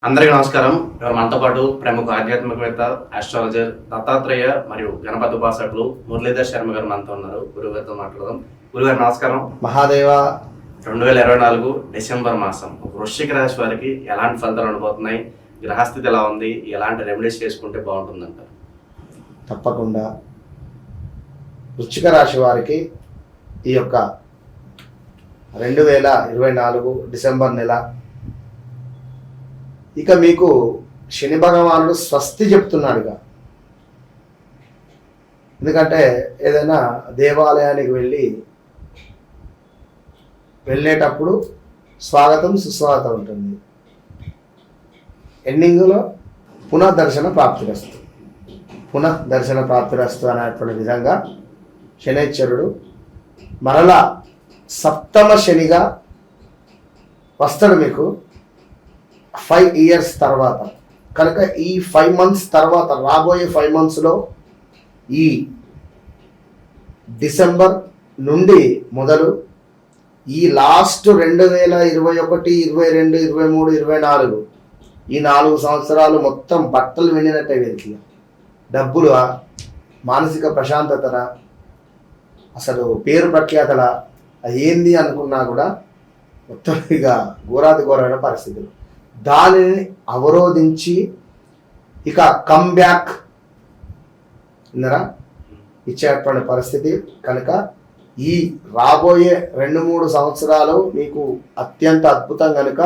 అందరికీ నమస్కారం. ఇవాళ మనతో పాటు ప్రముఖ ఆధ్యాత్మికవేత్త, ఆస్ట్రాలజర్ దత్తాత్రేయ మరియు గణపతి ఉపాసకులు మురళీధర్ శర్మ గారు మనతో ఉన్నారు. గురుగారితో మాట్లాడదాం. గురుగారు నమస్కారం. మహాదేవ. 2024 డిసెంబర్ మాసం వృశ్చిక రాశి వారికి ఎలాంటి ఫలితాలు ఉండబోతున్నాయి? గ్రహస్థితి ఎలా ఉంది? ఎలాంటి రెమెడీస్ చేసుకుంటే బాగుంటుందంటారు? తప్పకుండా వృశ్చిక రాశి వారికి ఈ యొక్క 2024 డిసెంబర్ నెల ఇక మీకు శని భగవానుడు స్వస్తి చెప్తున్నాడుగా. ఎందుకంటే ఏదైనా దేవాలయానికి వెళ్ళేటప్పుడు స్వాగతం సుస్వాగతం ఉంటుంది. ఎండింగ్లో పునఃదర్శన ప్రాప్తిరస్తు అనేటువంటి విధంగా శనైశ్వరుడు మరలా సప్తమ శనిగా వస్తాడు మీకు 5 ఇయర్స్ తర్వాత. కనుక ఈ 5 మంత్స్ తర్వాత, రాబోయే 5 మంత్స్లో ఈ డిసెంబర్ నుండి మొదలు ఈ లాస్ట్ 2021, 22, 23, 24 ఈ 4 సంవత్సరాలు మొత్తం బట్టలు వెండినట్టే వీరికి. డబ్బులు, మానసిక ప్రశాంతతన, అసలు పేరు ప్రఖ్యాతల ఏంది అనుకున్నా కూడా మొత్తం ఇక ఘోరాతి పరిస్థితులు. దానిని అవరోధించి ఇక కమ్బ్యాక్ ఇచ్చేటువంటి పరిస్థితి. కనుక ఈ రాబోయే 2-3 సంవత్సరాలు మీకు అత్యంత అద్భుతం. కనుక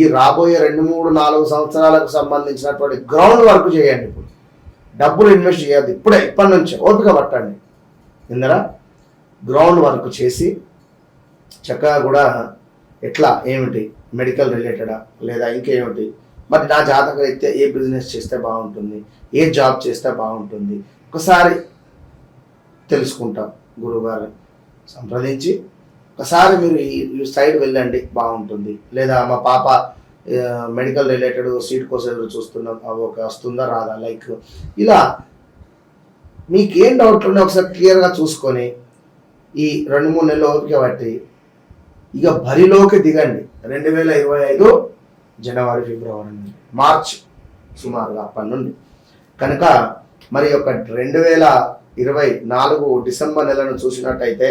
ఈ రాబోయే 2-3-4 సంవత్సరాలకు సంబంధించినటువంటి గ్రౌండ్ వర్క్ చేయండి. ఇప్పుడు డబ్బులు ఇన్వెస్ట్ చేయద్దు, ఇప్పటి నుంచే ఓపిక పట్టండి. గ్రౌండ్ వర్క్ చేసి చక్కగా కూడా ఎట్లా ఏమిటి మెడికల్ రిలేటెడా లేదా ఇంకేమిటి, మరి నా జాతకం అయితే ఏ బిజినెస్ చేస్తే బాగుంటుంది, ఏ జాబ్ చేస్తే బాగుంటుంది, ఒకసారి తెలుసుకుంటాం. గురువుగారిని సంప్రదించి ఒకసారి మీరు ఈ సైడ్ వెళ్ళండి, బాగుంటుంది. లేదా మా పాప మెడికల్ రిలేటెడ్ సీట్ కోసం ఎదురు చూస్తున్నాం, ఒక వస్తుందా రాదా, లైక్ ఇలా మీకేం డౌట్లు ఉన్నాయి ఒకసారి క్లియర్గా చూసుకొని ఈ 2-3 నెలలు ఓపిక బట్టి ఇక బరిలోకి దిగండి. 2025 జనవరి, ఫిబ్రవరి నుండి మార్చ్ సుమారుగా అప్పటి నుండి. కనుక మరి యొక్క 2024 డిసెంబర్ నెలను చూసినట్టయితే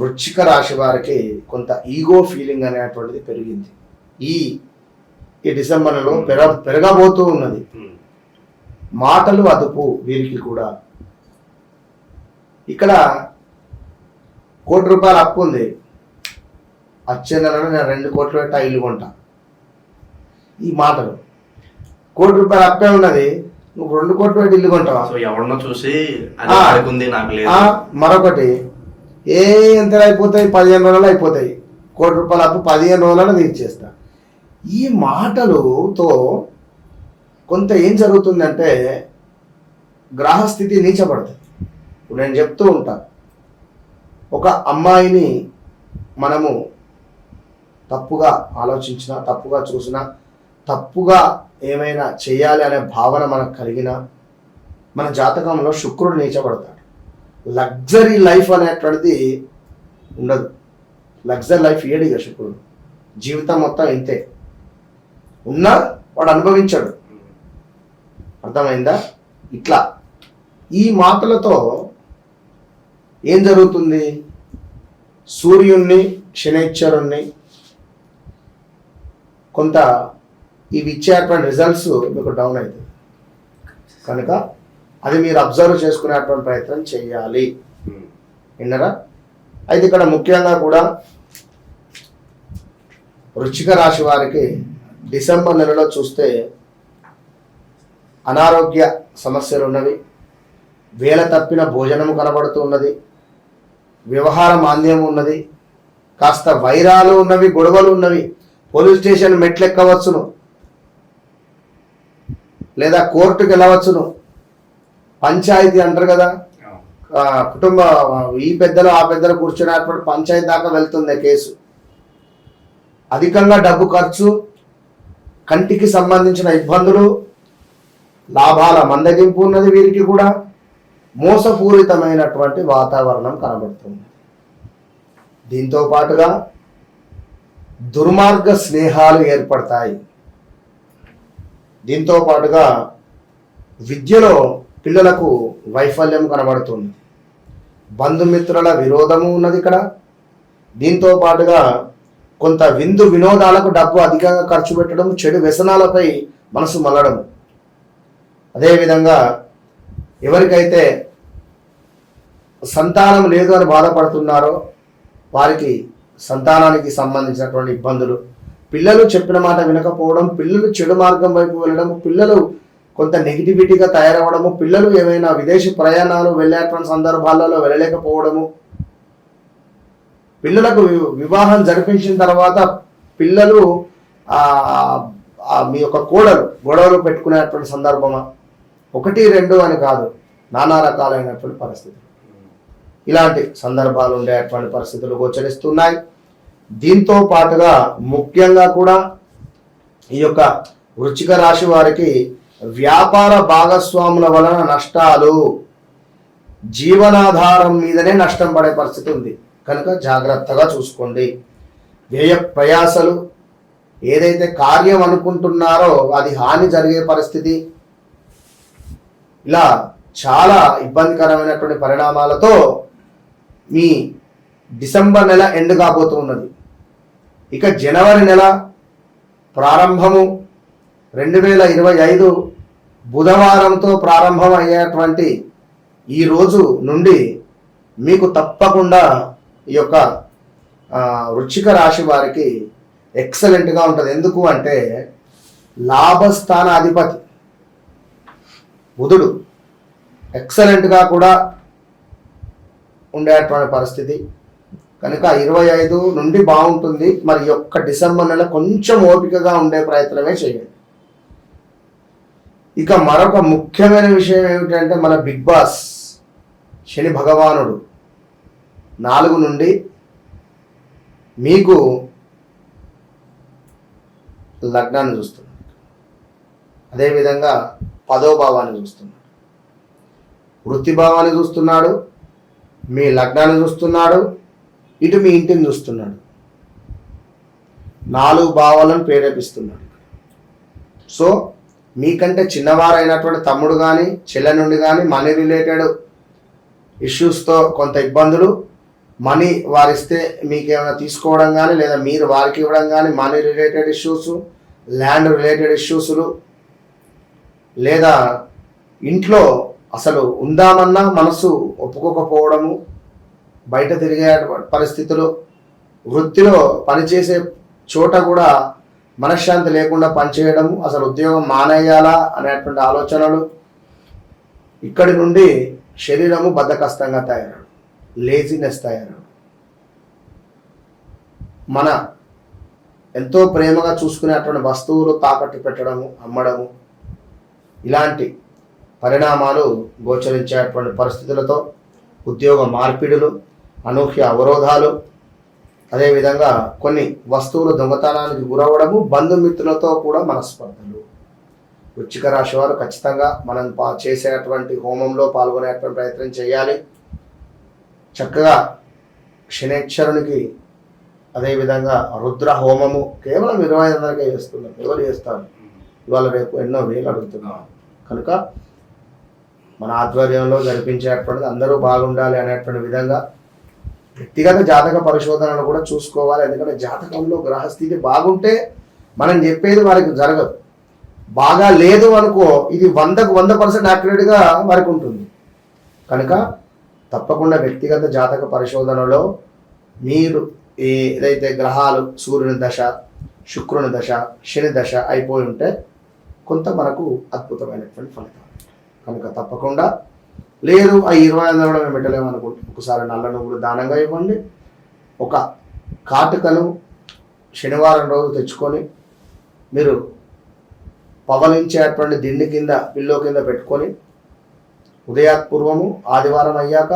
వృశ్చిక రాశి వారికి కొంత ఈగో ఫీలింగ్ అనేటువంటిది పెరిగింది. ఈ డిసెంబర్ నెలలో పెరగబోతూ ఉన్నది. మాటలు అదుపు వీరికి కూడా. ఇక్కడ ₹1 కోటి అప్పు ఉంది, వచ్చే నెలలో నేను 2 కోట్లు పెట్టి ఇల్లు కొంటా. ఈ మాటలు ₹1 కోటి అప్పే ఉన్నది, నువ్వు 2 కోట్లు పెట్టి ఇల్లు కొంటావా? చూసి మరొకటి ఎంత అయిపోతాయి, 15 రోజులు అయిపోతాయి. ₹1 కోటి అప్పు 15 రోజులలో తీర్చేస్తా. ఈ మాటలతో కొంత ఏం జరుగుతుందంటే గ్రహస్థితి నీచపడుతుంది. ఇప్పుడు నేను చెప్తూ ఉంటాను, ఒక అమ్మాయిని మనము తప్పుగా ఆలోచించినా, తప్పుగా చూసినా, తప్పుగా ఏమైనా చేయాలి అనే భావన మనకు కలిగినా మన జాతకంలో శుక్రుడు నీచబడతాడు. లగ్జరీ లైఫ్ అనేటువంటిది ఉండదు. లగ్జరీ లైఫ్ ఏడిగా శుక్రుడు. జీవితం మొత్తం ఇంతే ఉన్నా వాడు అనుభవించాడు. అర్థమైందా? ఇట్లా ఈ మాటలతో ఏం జరుగుతుంది? సూర్యుణ్ణి, శనైశ్వరుణ్ణి కొంత ఇవి ఇచ్చేటువంటి రిజల్ట్స్ మీకు డౌన్ అవుతుంది. కనుక అది మీరు అబ్జర్వ్ చేసుకునేటువంటి ప్రయత్నం చేయాలి. విన్నరా? అయితే ఇక్కడ ముఖ్యంగా కూడా వృశ్చిక రాశి వారికి డిసెంబర్ నెలలో చూస్తే అనారోగ్య సమస్యలు ఉన్నవి, వేల తప్పిన భోజనము కనబడుతూ ఉన్నది, వ్యవహార మాంద్యం ఉన్నది, కాస్త వైరాలు ఉన్నవి, గొడవలు ఉన్నవి, పోలీస్ స్టేషన్ మెట్లెక్కవచ్చును, లేదా కోర్టుకు వెళ్ళవచ్చును. పంచాయతీ అంటారు కదా, కుటుంబ ఈ పెద్దలు ఆ పెద్దలు కూర్చునేటువంటి పంచాయతీ దాకా వెళ్తుంది కేసు. అధికంగా డబ్బు ఖర్చు, కంటికి సంబంధించిన ఇబ్బందులు, లాభాల మందగింపు ఉన్నది వీరికి కూడా. మోసపూరితమైనటువంటి వాతావరణం కనబడుతుంది. దీంతో పాటుగా దుర్మార్గ స్నేహాలు ఏర్పడతాయి. దీంతో పాటుగా విద్యలో పిల్లలకు వైఫల్యం కనబడుతుంది, బంధుమిత్రుల విరోధము ఉన్నది ఇక్కడ. దీంతో పాటుగా కొంత విందు వినోదాలకు డబ్బు అధికంగా ఖర్చు పెట్టడం, చెడు వ్యసనాలపై మనసు మళ్ళడం. అదేవిధంగా ఎవరికైతే సంతానం లేదు అని బాధపడుతున్నారో వారికి సంతానానికి సంబంధించినటువంటి ఇబ్బందులు, పిల్లలు చెప్పిన మాట వినకపోవడం, పిల్లలు చెడు మార్గం వైపు వెళ్ళడం, పిల్లలు కొంత నెగిటివిటీగా తయారవడము, పిల్లలు ఏమైనా విదేశీ ప్రయాణాలు వెళ్ళేటువంటి సందర్భాలలో వెళ్ళలేకపోవడము, పిల్లలకు వివాహం జరిపించిన తర్వాత పిల్లలు మీ యొక్క కోడలు గొడవలు పెట్టుకునేటువంటి సందర్భమా, 1, 2 అని కాదు, నానా రకాలైనటువంటి పరిస్థితులు, ఇలాంటి సందర్భాలు ఉండేటువంటి పరిస్థితులు గోచరిస్తున్నాయి. దీంతో పాటుగా ముఖ్యంగా కూడా ఈ యొక్క వృశ్చిక రాశి వారికి వ్యాపార భాగస్వాముల వలన నష్టాలు, జీవనాధారం మీదనే నష్టం పడే పరిస్థితి ఉంది కనుక జాగ్రత్తగా చూసుకోండి. వ్యయ ప్రయాసలు, ఏదైతే కార్యం అనుకుంటున్నారో అది హాని జరిగే పరిస్థితి, ఇలా చాలా ఇబ్బందికరమైనటువంటి పరిణామాలతో మీ డిసెంబర్ నెల ఎండ్ కాబోతూ ఉన్నది. ఇక జనవరి నెల ప్రారంభము 2025 బుధవారంతో ప్రారంభం అయ్యేటువంటి ఈ రోజు నుండి మీకు తప్పకుండా ఈ యొక్క వృశ్చిక రాశి వారికి ఎక్సలెంట్గా ఉంటుంది. ఎందుకు అంటే లాభస్థానాధిపతి బుధుడు ఎక్సలెంట్గా కూడా ఉండేటువంటి పరిస్థితి కనుక 25 నుండి బాగుంటుంది. మరి యొక్క డిసెంబర్ నెల కొంచెం ఓపికగా ఉండే ప్రయత్నమే చేయండి. ఇక మరొక ముఖ్యమైన విషయం ఏమిటంటే మన బిగ్ బాస్ శని భగవానుడు 4 నుండి మీకు లగ్నాన్ని చూస్తున్నాడు, అదేవిధంగా 10వ భావాన్ని చూస్తున్నాడు, వృత్తి భావాన్ని చూస్తున్నాడు, మీ లగ్నాన్ని చూస్తున్నాడు, ఇటు మీ ఇంటిని చూస్తున్నాడు, 4 భావాలను ప్రేరేపిస్తున్నాడు. సో మీకంటే చిన్నవారైనటువంటి తమ్ముడు కానీ చెల్లె నుండి కానీ మనీ రిలేటెడ్ ఇష్యూస్తో కొంత ఇబ్బందులు, మనీ వారిస్తే మీకు ఏమైనా తీసుకోవడం కానీ లేదా మీరు వారికి ఇవ్వడం కానీ, money related issues, land related ఇష్యూస్లు, లేదా ఇంట్లో అసలు ఉందామన్నా మనసు ఒప్పుకోకపోవడము, బయట తిరిగే పరిస్థితులు, వృత్తిలో పనిచేసే చోట కూడా మనశ్శాంతి లేకుండా పనిచేయడము, అసలు ఉద్యోగం మానేయాలా అనేటువంటి ఆలోచనలు, ఇక్కడి నుండి శరీరము బద్ధకస్తంగా తయారడు, లేజినెస్ తయారడు, మన ఎంతో ప్రేమగా చూసుకునేటువంటి వస్తువులు తాకట్టు పెట్టడము, అమ్మడము, ఇలాంటి పరిణామాలు గోచరించేటువంటి పరిస్థితులతో ఉద్యోగ మార్పిడులు, అనూహ్య అవరోధాలు, అదేవిధంగా కొన్ని వస్తువులు దొంగతనానికి గురవడము, బంధుమిత్రులతో కూడా మనస్పర్ధలు. వృశ్చిక రాశి వారు ఖచ్చితంగా మనం చేసేటువంటి హోమంలో పాల్గొనేటువంటి ప్రయత్నం చేయాలి. చక్కగా శనేశ్వరునికి అదేవిధంగా రుద్ర హోమము కేవలం 25 చేస్తున్నారు, ఎవరు చేస్తారు, ఇవాళ రేపు ఎన్నో వేలు అడుగుతున్నారు కనుక మన ఆధ్వర్యంలో జరిపించేటువంటిది అందరూ బాగుండాలి అనేటువంటి విధంగా వ్యక్తిగత జాతక పరిశోధనలు కూడా చూసుకోవాలి. ఎందుకంటే జాతకంలో గ్రహస్థితి బాగుంటే మనం చెప్పేది వారికి జరగదు, బాగా లేదు అనుకో ఇది 100కు 100% యాక్యురేట్గా వారికి ఉంటుంది కనుక తప్పకుండా వ్యక్తిగత జాతక పరిశోధనలో మీరు ఏదైతే గ్రహాలు సూర్యుని దశ, శుక్రుని దశ, శని దశ అయిపోయి ఉంటే కొంత మనకు అద్భుతమైనటువంటి ఫలితాలు కనుక తప్పకుండా లేదు ఆ 25 కూడా మేము పెట్టలేము అనుకుంటే ఒకసారి నల్ల నువ్వులు దానంగా ఇవ్వండి. ఒక కాటుకను శనివారం రోజు తెచ్చుకొని మీరు పవలించేటువంటి దిండి కింద పిల్లో కింద పెట్టుకొని ఉదయాత్పూర్వము ఆదివారం అయ్యాక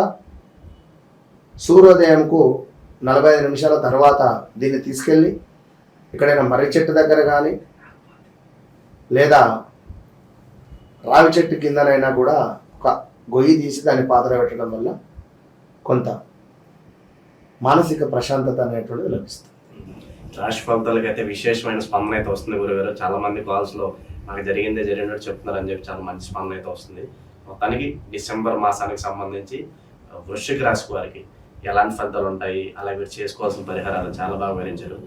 సూర్యోదయంకు 45 నిమిషాల తర్వాత దీన్ని తీసుకెళ్ళి ఎక్కడైనా మర్రి చెట్టు దగ్గర కానీ లేదా రావి చెట్టు కిందనైనా కూడా ఒక గొయ్యి తీసి దాన్ని పాత్ర పెట్టడం వల్ల కొంత మానసిక ప్రశాంతత అనేటువంటిది లభిస్తుంది. రాశి ఫలితాలకు అయితే విశేషమైన స్పందన అయితే వస్తుంది గురుగారు. చాలా మంది కాల్స్లో మాకు జరిగిందే జరిగినట్టు చెప్తున్నారని చెప్పి చాలా మంచి స్పందన అయితే వస్తుంది. మొత్తానికి డిసెంబర్ మాసానికి సంబంధించి వృశ్చిక రాశి వారికి ఎలాంటి ఫలితాలు ఉంటాయి, అలాగే మీరు చేసుకోవాల్సిన పరిహారాలు చాలా బాగా వివరించారు.